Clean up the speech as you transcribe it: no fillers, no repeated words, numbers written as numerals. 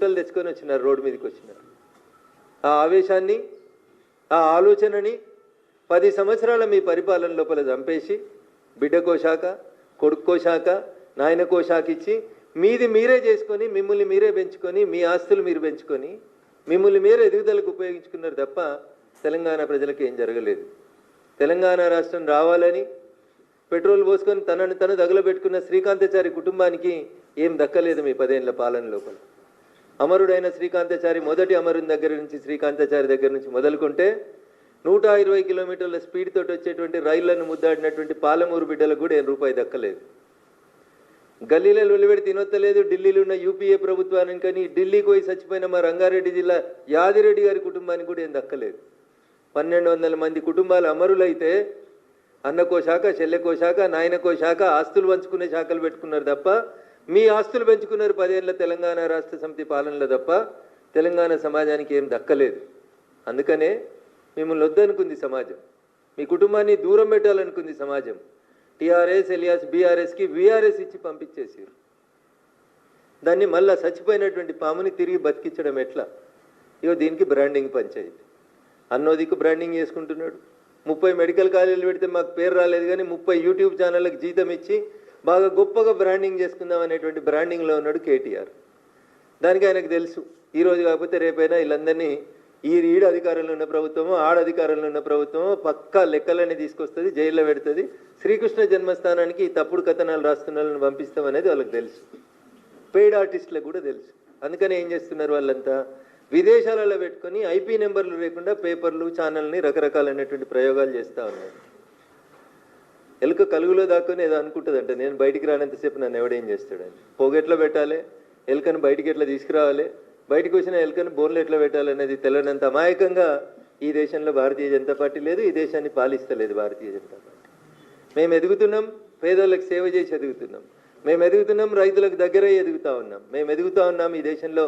బుట్టలు తెచ్చుకొని వచ్చినారు, రోడ్డు మీదకి వచ్చినారు. ఆ ఆవేశాన్ని, ఆ ఆలోచనని 10 సంవత్సరాల మీ పరిపాలన లోపల చంపేసి బిడ్డకో శాఖ, కొడుక్కో శాఖ, నాయనకో శాఖ ఇచ్చి మీది మీరే చేసుకొని, మిమ్మల్ని మీరే పెంచుకొని, మీ ఆస్తులు మీరు పెంచుకొని, మిమ్మల్ని మీరే ఎదుగుదలకు ఉపయోగించుకున్నారు తప్ప తెలంగాణ ప్రజలకు ఏం జరగలేదు. తెలంగాణ రాష్ట్రం రావాలని పెట్రోల్ పోసుకొని తనను తను తగులబెట్టుకున్న శ్రీకాంతాచారి కుటుంబానికి ఏం దక్కలేదు మీ 10 ఏళ్ల పాలన లోపల. అమరుడైన శ్రీకాంతాచారి, మొదటి అమరుని దగ్గర నుంచి, శ్రీకాంతాచారి దగ్గర నుంచి మొదలుకుంటే 120 కిలోమీటర్ల స్పీడ్ తోటి వచ్చేటువంటి రైళ్లను ముద్దాడినటువంటి పాలమూరు బిడ్డలకు కూడా ఏం రూపాయి దక్కలేదు. గల్లీలలో వెలువడి తినొత్తలేదు. ఢిల్లీలో ఉన్న యూపీఏ ప్రభుత్వానికి కానీ, ఢిల్లీకి పోయి చచ్చిపోయిన మా రంగారెడ్డి జిల్లా యాదిరెడ్డి గారి కుటుంబానికి కూడా ఏం దక్కలేదు. 1200 మంది కుటుంబాలు అమరులైతే అన్నకో శాఖ, చెల్లెకో శాఖ, నాయనకో శాఖ, ఆస్తులు పంచుకునే శాఖలు పెట్టుకున్నారు తప్ప మీ ఆస్తులు పెంచుకున్నారు 10 ఏళ్ల తెలంగాణ రాష్ట్ర సమితి పాలనలో తప్ప తెలంగాణ సమాజానికి ఏం దక్కలేదు. అందుకనే మిమ్మల్ని వద్దనుకుంది సమాజం, మీ కుటుంబాన్ని దూరం పెట్టాలనుకుంది సమాజం. టీఆర్ఎస్ ఎలియాస్ బీఆర్ఎస్కి వీఆర్ఎస్ ఇచ్చి పంపించేసారు. దాన్ని మళ్ళా చచ్చిపోయినటువంటి పాముని తిరిగి బతికించడం ఎట్లా? ఇగో దీనికి బ్రాండింగ్ పంచాయతీ. అన్నోదికు బ్రాండింగ్ చేసుకుంటున్నాడు. 30 మెడికల్ కాలేజీలు పెడితే మాకు పేరు రాలేదు కానీ 30 యూట్యూబ్ ఛానళ్ళకి జీతం ఇచ్చి బాగా గొప్పగా బ్రాండింగ్ చేసుకుందాం అనేటువంటి బ్రాండింగ్లో ఉన్నాడు కేటీఆర్. దానికి ఆయనకు తెలుసు, ఈరోజు కాకపోతే రేపైనా వీళ్ళందరినీ ఈడ అధికారంలో ఉన్న ప్రభుత్వమో, ఆడ అధికారంలో ఉన్న ప్రభుత్వమో పక్కా లెక్కలన్నీ తీసుకొస్తుంది, జైల్లో పెడుతుంది. శ్రీకృష్ణ జన్మస్థానానికి ఈ తప్పుడు కథనాలు రాస్తున్న వాళ్ళని పంపిస్తాం అనేది వాళ్ళకి తెలుసు. పెయిడ్ ఆర్టిస్టులకు కూడా తెలుసు. అందుకని ఏం చేస్తున్నారు వాళ్ళంతా? విదేశాలలో పెట్టుకొని ఐపీ నెంబర్లు లేకుండా పేపర్లు, ఛానల్ని రకరకాలైనటువంటి ప్రయోగాలు చేస్తూ ఉన్నారు. ఎలుక కలుగులో దాక్కుని ఏదో అనుకుంటుందంట, నేను బయటికి రానంతసేపు నన్ను ఎవడేం చేస్తాడని. పొగెట్లా పెట్టాలి, ఎలుకను బయటికి ఎట్లా తీసుకురావాలి, బయటకు వచ్చిన ఎలుకను బోన్లు ఎట్లా పెట్టాలనేది తెలియనంత అమాయకంగా ఈ దేశంలో భారతీయ జనతా పార్టీ లేదు, ఈ దేశాన్ని పాలిస్తలేదు భారతీయ జనతా పార్టీ. మేము ఎదుగుతున్నాం, పేదోళ్ళకి సేవ చేసి ఎదుగుతున్నాం. మేము ఎదుగుతున్నాం, రైతులకు దగ్గర ఎదుగుతూ ఉన్నాం. మేము ఎదుగుతూ ఉన్నాం ఈ దేశంలో.